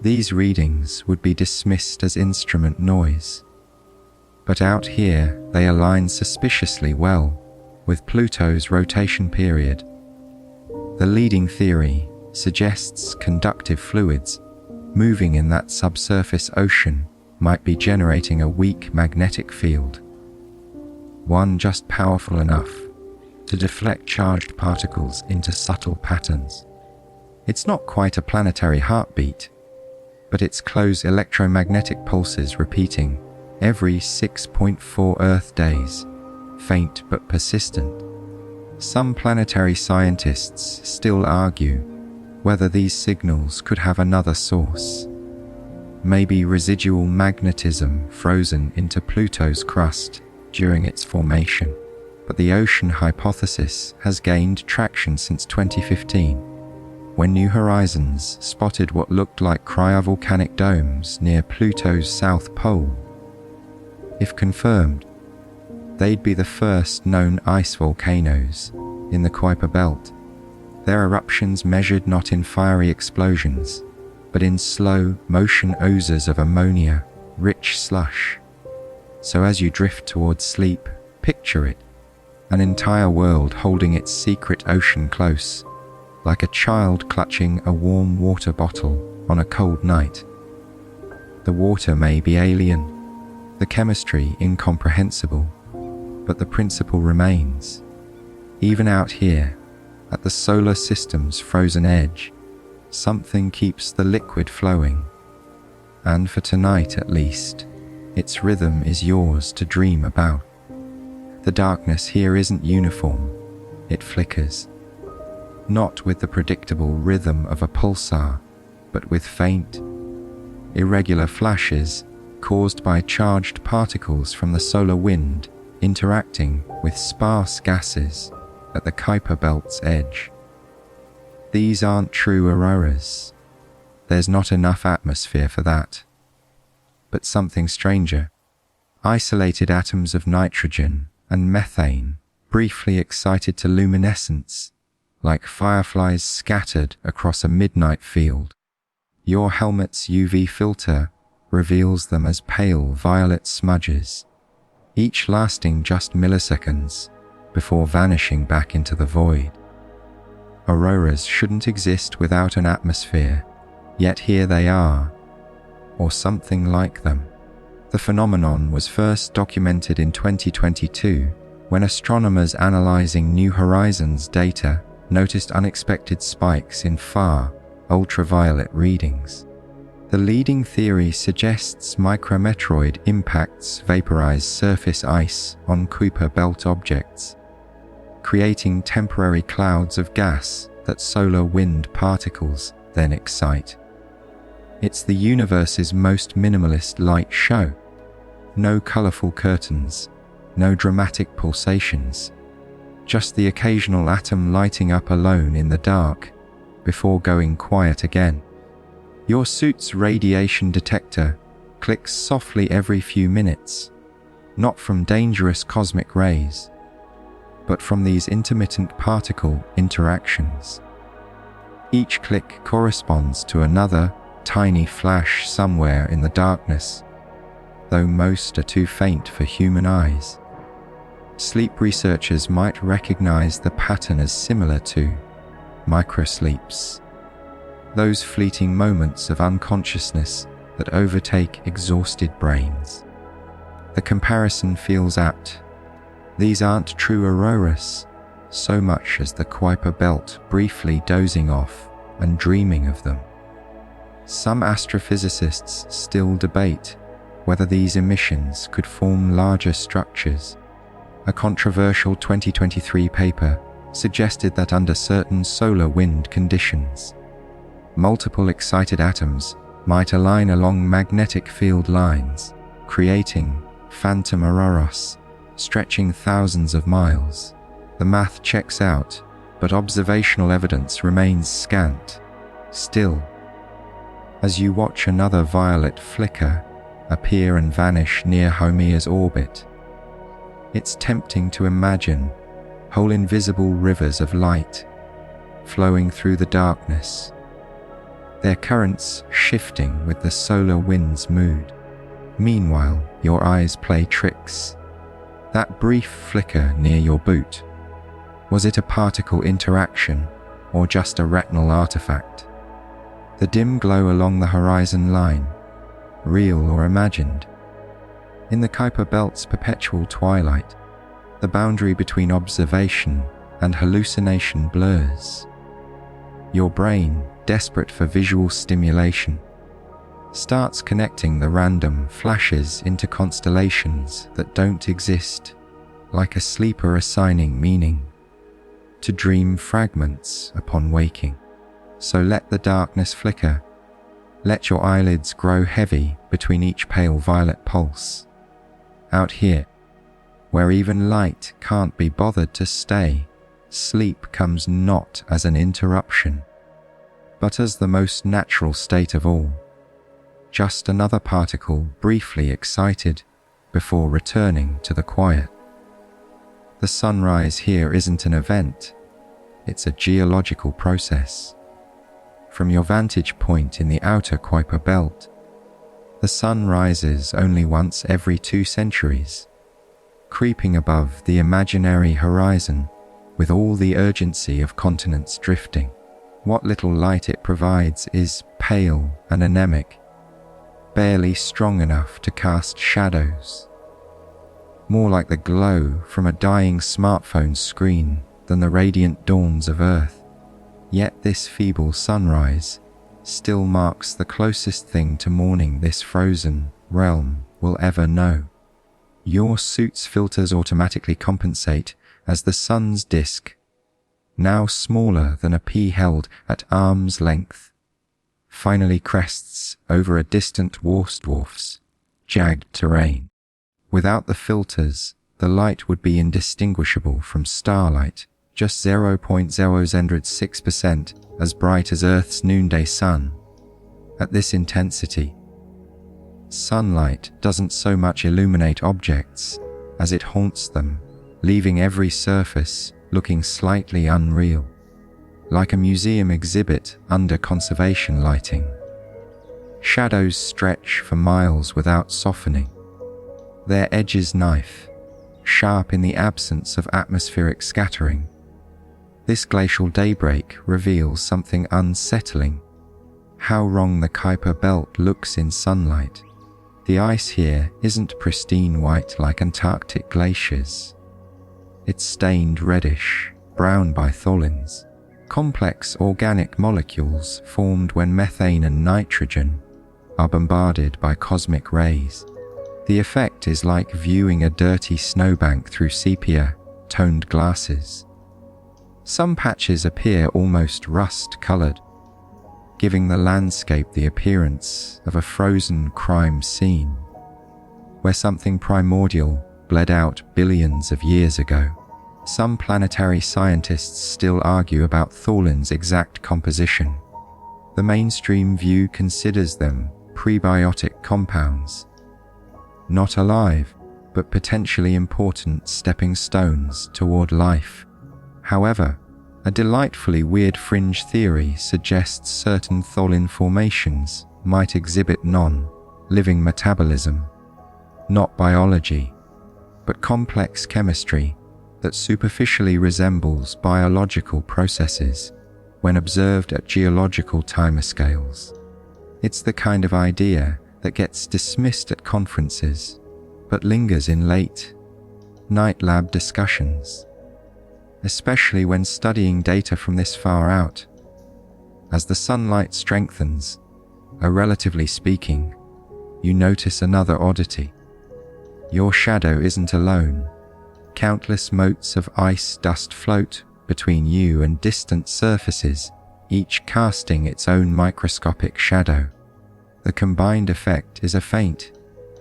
these readings would be dismissed as instrument noise. But out here, they align suspiciously well with Pluto's rotation period. The leading theory suggests conductive fluids moving in that subsurface ocean might be generating a weak magnetic field, one just powerful enough to deflect charged particles into subtle patterns. It's not quite a planetary heartbeat, but it's close electromagnetic pulses repeating every 6.4 Earth days, faint but persistent. Some planetary scientists still argue whether these signals could have another source. Maybe residual magnetism frozen into Pluto's crust during its formation. But the ocean hypothesis has gained traction since 2015, when New Horizons spotted what looked like cryovolcanic domes near Pluto's south pole. If confirmed, they'd be the first known ice volcanoes in the Kuiper Belt, their eruptions measured not in fiery explosions, but in slow motion oozes of ammonia-rich slush. So as you drift towards sleep, picture it, an entire world holding its secret ocean close, like a child clutching a warm water bottle on a cold night. The water may be alien, the chemistry incomprehensible, but the principle remains. Even out here, at the solar system's frozen edge, something keeps the liquid flowing. And for tonight at least, its rhythm is yours to dream about. The darkness here isn't uniform, it flickers. Not with the predictable rhythm of a pulsar, but with faint, irregular flashes caused by charged particles from the solar wind interacting with sparse gases at the Kuiper Belt's edge. These aren't true auroras. There's not enough atmosphere for that. But something stranger. Isolated atoms of nitrogen and methane briefly excited to luminescence, like fireflies scattered across a midnight field. Your helmet's UV filter reveals them as pale violet smudges, each lasting just milliseconds before vanishing back into the void. Auroras shouldn't exist without an atmosphere, yet here they are, or something like them. The phenomenon was first documented in 2022 when astronomers analyzing New Horizons data noticed unexpected spikes in far, ultraviolet readings. The leading theory suggests micrometeoroid impacts vaporize surface ice on Kuiper Belt objects, creating temporary clouds of gas that solar wind particles then excite. It's the universe's most minimalist light show. No colorful curtains, no dramatic pulsations, just the occasional atom lighting up alone in the dark before going quiet again. Your suit's radiation detector clicks softly every few minutes, not from dangerous cosmic rays, but from these intermittent particle interactions. Each click corresponds to another tiny flash somewhere in the darkness, though most are too faint for human eyes. Sleep researchers might recognize the pattern as similar to microsleeps, those fleeting moments of unconsciousness that overtake exhausted brains. The comparison feels apt. These aren't true auroras, so much as the Kuiper Belt briefly dozing off and dreaming of them. Some astrophysicists still debate whether these emissions could form larger structures. A controversial 2023 paper suggested that under certain solar wind conditions, multiple excited atoms might align along magnetic field lines, creating phantom auroras stretching thousands of miles. The math checks out, but observational evidence remains scant. Still, as you watch another violet flicker appear and vanish near Haumea's orbit, it's tempting to imagine whole invisible rivers of light flowing through the darkness, their currents shifting with the solar wind's mood. Meanwhile, your eyes play tricks. That brief flicker near your boot, was it a particle interaction or just a retinal artifact? The dim glow along the horizon line, real or imagined? In the Kuiper Belt's perpetual twilight, the boundary between observation and hallucination blurs. Your brain, desperate for visual stimulation, starts connecting the random flashes into constellations that don't exist, like a sleeper assigning meaning to dream fragments upon waking. So let the darkness flicker. Let your eyelids grow heavy between each pale violet pulse. Out here, where even light can't be bothered to stay, sleep comes not as an interruption, but as the most natural state of all. Just another particle briefly excited before returning to the quiet. The sunrise here isn't an event, it's a geological process. From your vantage point in the outer Kuiper Belt, the sun rises only once every 2 centuries, creeping above the imaginary horizon with all the urgency of continents drifting. What little light it provides is pale and anemic, barely strong enough to cast shadows, more like the glow from a dying smartphone screen than the radiant dawns of Earth. Yet this feeble sunrise still marks the closest thing to morning this frozen realm will ever know. Your suit's filters automatically compensate as the sun's disk, now smaller than a pea held at arm's length, finally crests over a distant dwarf's jagged terrain. Without the filters, the light would be indistinguishable from starlight, just 0.006% as bright as Earth's noonday sun. At this intensity, sunlight doesn't so much illuminate objects as it haunts them, leaving every surface looking slightly unreal, like a museum exhibit under conservation lighting. Shadows stretch for miles without softening, their edges knife, sharp in the absence of atmospheric scattering. This glacial daybreak reveals something unsettling: how wrong the Kuiper Belt looks in sunlight. The ice here isn't pristine white like Antarctic glaciers. It's stained reddish, brown by tholins, complex organic molecules formed when methane and nitrogen are bombarded by cosmic rays. The effect is like viewing a dirty snowbank through sepia-toned glasses. Some patches appear almost rust-colored, giving the landscape the appearance of a frozen crime scene, where something primordial bled out billions of years ago. Some planetary scientists still argue about tholins' exact composition. The mainstream view considers them prebiotic compounds, not alive, but potentially important stepping stones toward life. However, a delightfully weird fringe theory suggests certain tholin formations might exhibit non-living metabolism, not biology, but complex chemistry that superficially resembles biological processes when observed at geological timescales. It's the kind of idea that gets dismissed at conferences, but lingers in late-night lab discussions, especially when studying data from this far out. As the sunlight strengthens, relatively speaking, you notice another oddity. Your shadow isn't alone. Countless motes of ice dust float between you and distant surfaces, each casting its own microscopic shadow. The combined effect is a faint,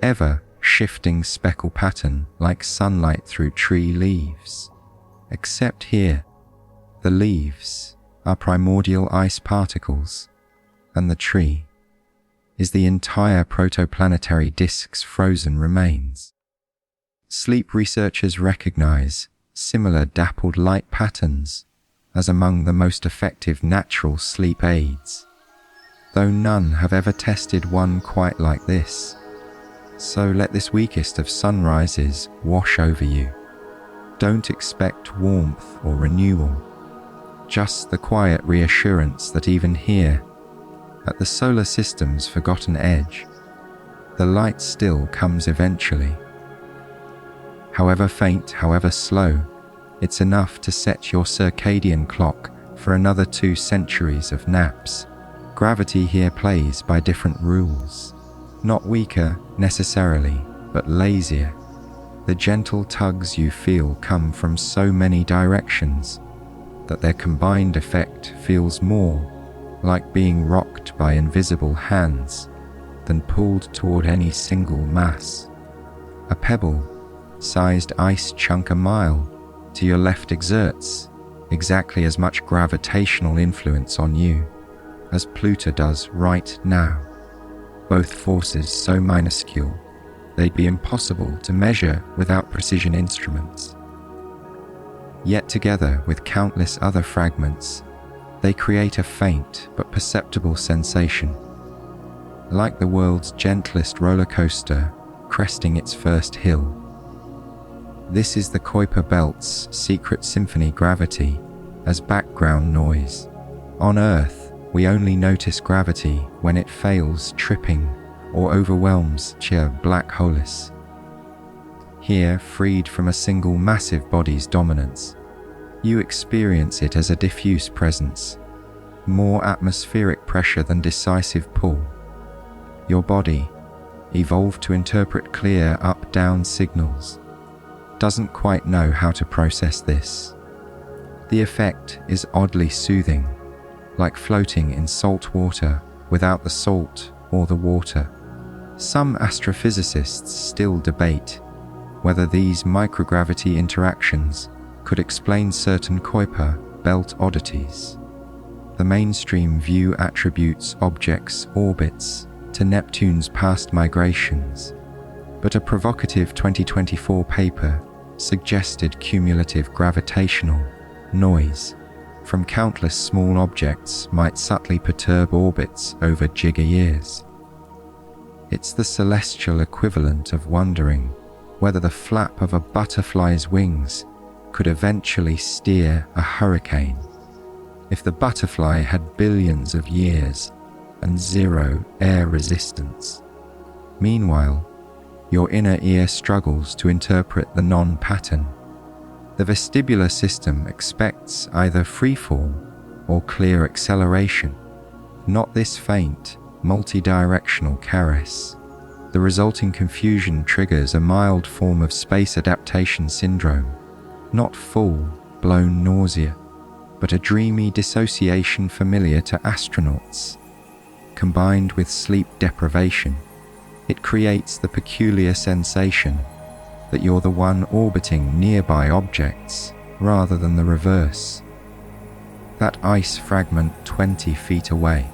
ever-shifting speckle pattern like sunlight through tree leaves. Except here, the leaves are primordial ice particles, and the tree is the entire protoplanetary disk's frozen remains. Sleep researchers recognize similar dappled light patterns as among the most effective natural sleep aids, though none have ever tested one quite like this. So let this weakest of sunrises wash over you. Don't expect warmth or renewal, just the quiet reassurance that even here, at the solar system's forgotten edge, the light still comes eventually. However faint, however slow, it's enough to set your circadian clock for another 2 centuries of naps. Gravity here plays by different rules, not weaker necessarily, but lazier. The gentle tugs you feel come from so many directions that their combined effect feels more like being rocked by invisible hands than pulled toward any single mass. A pebble-sized ice chunk a mile to your left exerts exactly as much gravitational influence on you as Pluto does right now. Both forces so minuscule they'd be impossible to measure without precision instruments. Yet together with countless other fragments, they create a faint but perceptible sensation, like the world's gentlest roller coaster cresting its first hill. This is the Kuiper Belt's secret symphony gravity as background noise. On Earth, we only notice gravity when it fails tripping or overwhelms sheer black holes. Here, freed from a single massive body's dominance, you experience it as a diffuse presence, more atmospheric pressure than decisive pull. Your body, evolved to interpret clear up-down signals, doesn't quite know how to process this. The effect is oddly soothing, like floating in salt water without the salt or the water. Some astrophysicists still debate whether these microgravity interactions could explain certain Kuiper Belt oddities. The mainstream view attributes objects' orbits to Neptune's past migrations, but a provocative 2024 paper suggested cumulative gravitational noise from countless small objects might subtly perturb orbits over giga-years. It's the celestial equivalent of wondering whether the flap of a butterfly's wings could eventually steer a hurricane. If the butterfly had billions of years and zero air resistance. Meanwhile, your inner ear struggles to interpret the non-pattern. The vestibular system expects either freefall or clear acceleration, not this faint, multi-directional caress. The resulting confusion triggers a mild form of space adaptation syndrome, not full-blown nausea, but a dreamy dissociation familiar to astronauts. Combined with sleep deprivation, it creates the peculiar sensation that you're the one orbiting nearby objects rather than the reverse. That ice fragment 20 feet away,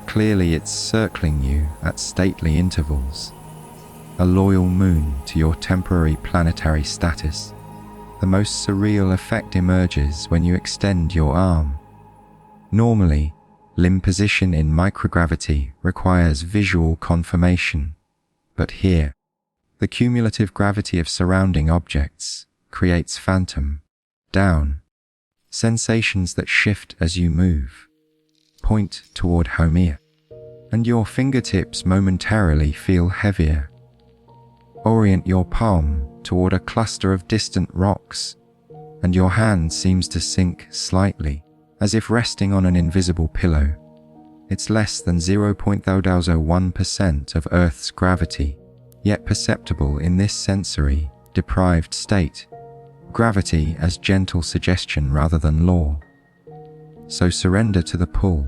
clearly it's circling you at stately intervals, a loyal moon to your temporary planetary status. The most surreal effect emerges when you extend your arm. Normally, limb position in microgravity requires visual confirmation, but here, the cumulative gravity of surrounding objects creates phantom, down, sensations that shift as you move. Point toward Homea, and your fingertips momentarily feel heavier. Orient your palm toward a cluster of distant rocks, and your hand seems to sink slightly, as if resting on an invisible pillow. It's less than 0.001% of Earth's gravity, yet perceptible in this sensory, deprived state. Gravity as gentle suggestion rather than law. So surrender to the pull,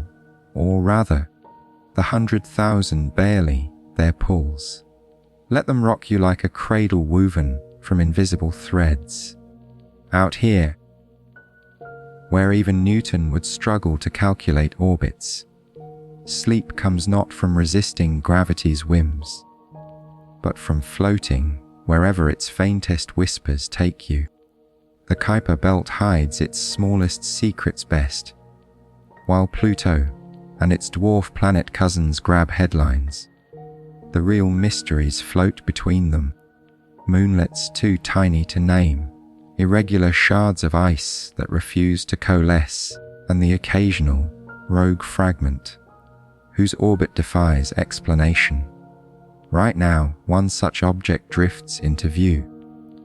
or rather, the 100,000 barely their pulls. Let them rock you like a cradle woven from invisible threads. Out here, where even Newton would struggle to calculate orbits, sleep comes not from resisting gravity's whims, but from floating wherever its faintest whispers take you. The Kuiper Belt hides its smallest secrets best, while Pluto and its dwarf planet cousins grab headlines. The real mysteries float between them, moonlets too tiny to name, irregular shards of ice that refuse to coalesce, and the occasional rogue fragment whose orbit defies explanation. Right now, one such object drifts into view,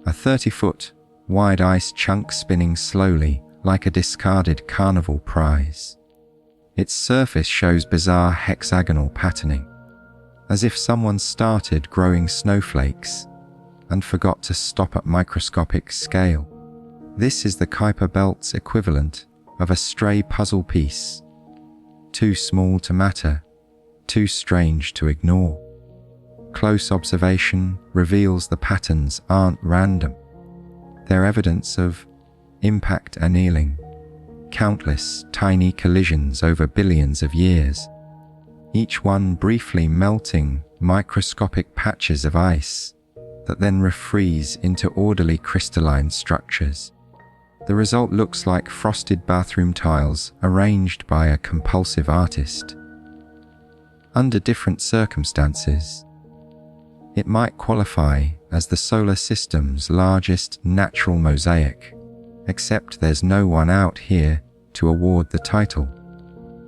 a 30-foot wide ice chunk spinning slowly like a discarded carnival prize. Its surface shows bizarre hexagonal patterning, as if someone started growing snowflakes and forgot to stop at microscopic scale. This is the Kuiper Belt's equivalent of a stray puzzle piece, too small to matter, too strange to ignore. Close observation reveals the patterns aren't random. They're evidence of impact annealing, countless tiny collisions over billions of years, each one briefly melting microscopic patches of ice that then refreeze into orderly crystalline structures. The result looks like frosted bathroom tiles arranged by a compulsive artist. Under different circumstances, it might qualify as the solar system's largest natural mosaic, except there's no one out here to award the title.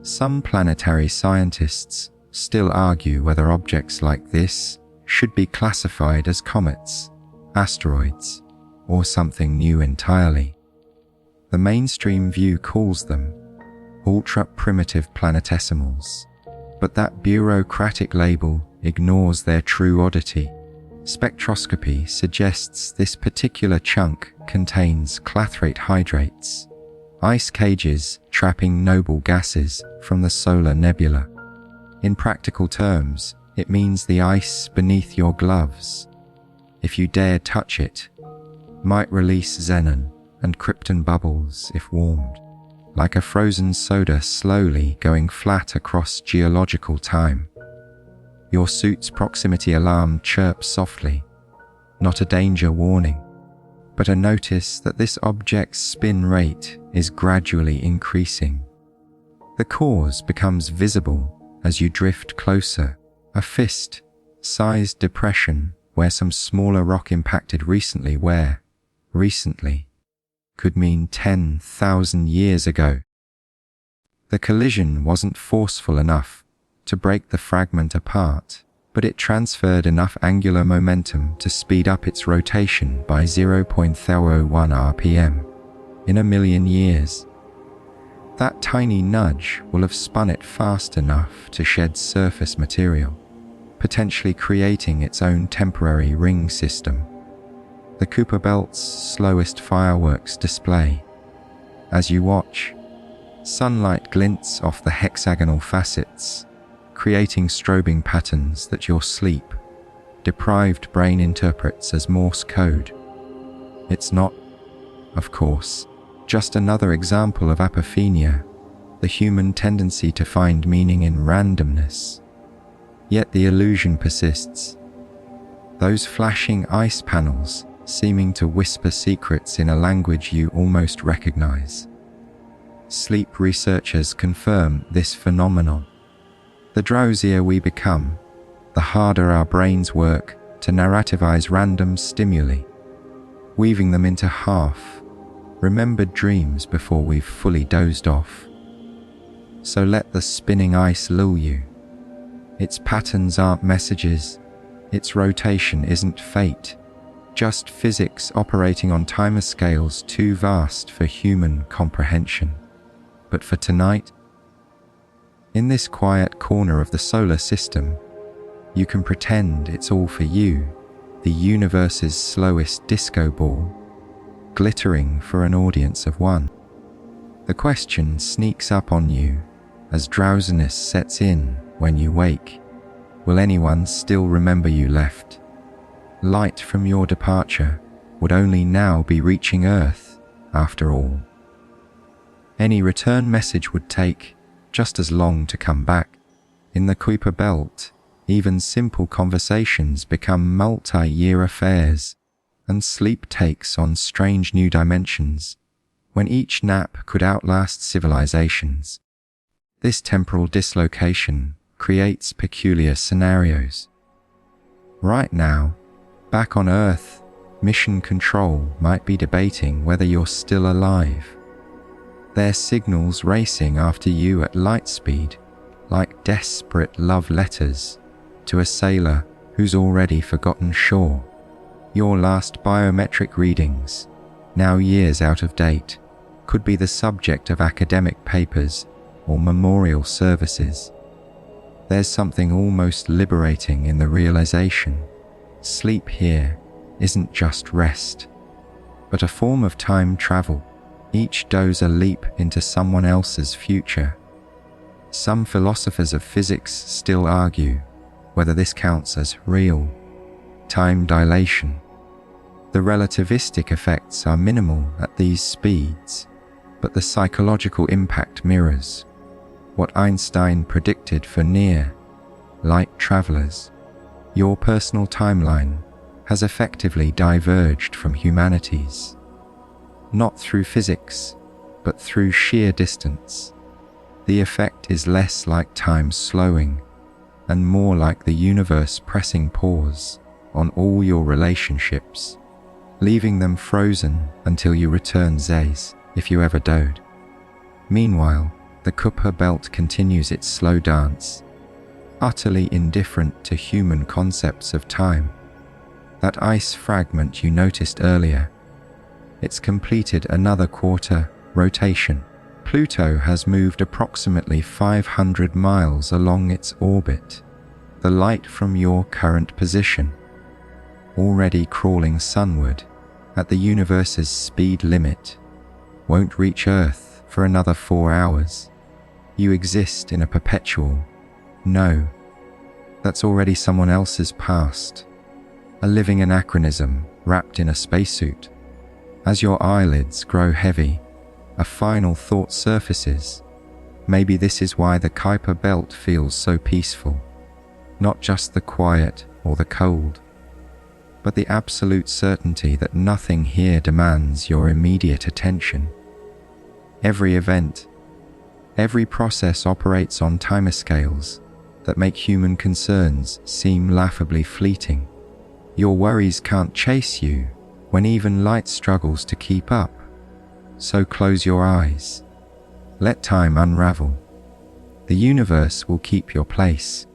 Some planetary scientists still argue whether objects like this should be classified as comets, asteroids, or something new entirely. The mainstream view calls them ultra-primitive planetesimals, but that bureaucratic label ignores their true oddity. Spectroscopy suggests this particular chunk contains clathrate hydrates, ice cages trapping noble gases from the solar nebula. In practical terms, it means the ice beneath your gloves, if you dare touch it, might release xenon and krypton bubbles if warmed, like a frozen soda slowly going flat across geological time. Your suit's proximity alarm chirps softly, not a danger warning, but a notice that this object's spin rate is gradually increasing. The cause becomes visible as you drift closer, a fist-sized depression where some smaller rock impacted recently, where recently could mean 10,000 years ago. The collision wasn't forceful enough to break the fragment apart, but it transferred enough angular momentum to speed up its rotation by 0.001 rpm in a million years. That tiny nudge will have spun it fast enough to shed surface material, potentially creating its own temporary ring system. The Kuiper Belt's slowest fireworks display. As you watch, sunlight glints off the hexagonal facets, creating strobing patterns that your sleep-deprived brain interprets as Morse code. It's not, of course, just another example of apophenia, the human tendency to find meaning in randomness. Yet the illusion persists. Those flashing ice panels seeming to whisper secrets in a language you almost recognize. Sleep researchers confirm this phenomenon. The drowsier we become, the harder our brains work to narrativize random stimuli, weaving them into half-remembered dreams before we've fully dozed off. So let the spinning ice lull you. Its patterns aren't messages, its rotation isn't fate, just physics operating on timescales too vast for human comprehension. But for tonight, in this quiet corner of the solar system, you can pretend it's all for you, the universe's slowest disco ball, glittering for an audience of one. The question sneaks up on you as drowsiness sets in when you wake. Will anyone still remember you left? Light from your departure would only now be reaching Earth, after all. Any return message would take just as long to come back. In the Kuiper Belt, even simple conversations become multi-year affairs, and sleep takes on strange new dimensions, when each nap could outlast civilizations. This temporal dislocation creates peculiar scenarios. Right now, back on Earth, Mission Control might be debating whether you're still alive. Their signals racing after you at light speed, like desperate love letters to a sailor who's already forgotten shore. Your last biometric readings, now years out of date, could be the subject of academic papers or memorial services. There's something almost liberating in the realization. Sleep here isn't just rest, but a form of time travel, each doze a leap into someone else's future. Some philosophers of physics still argue whether this counts as real time dilation. The relativistic effects are minimal at these speeds, but the psychological impact mirrors what Einstein predicted for near-light travelers. Your personal timeline has effectively diverged from humanity's, not through physics, but through sheer distance. The effect is less like time slowing and more like the universe pressing pause on all your relationships, leaving them frozen until you return Zays, if you ever dote. Meanwhile, the Kuiper Belt continues its slow dance, utterly indifferent to human concepts of time. That ice fragment you noticed earlier, it's completed another quarter rotation. Pluto has moved approximately 500 miles along its orbit, the light from your current position, already crawling sunward at the universe's speed limit, won't reach Earth for another 4 hours. You exist in a perpetual no that's already someone else's past, a living anachronism wrapped in a spacesuit. As your eyelids grow heavy, a final thought surfaces. Maybe this is why the Kuiper Belt feels so peaceful. Not just the quiet or the cold, but the absolute certainty that nothing here demands your immediate attention. Every event, every process operates on timescales that make human concerns seem laughably fleeting. Your worries can't chase you when even light struggles to keep up. So close your eyes. Let time unravel. The universe will keep your place.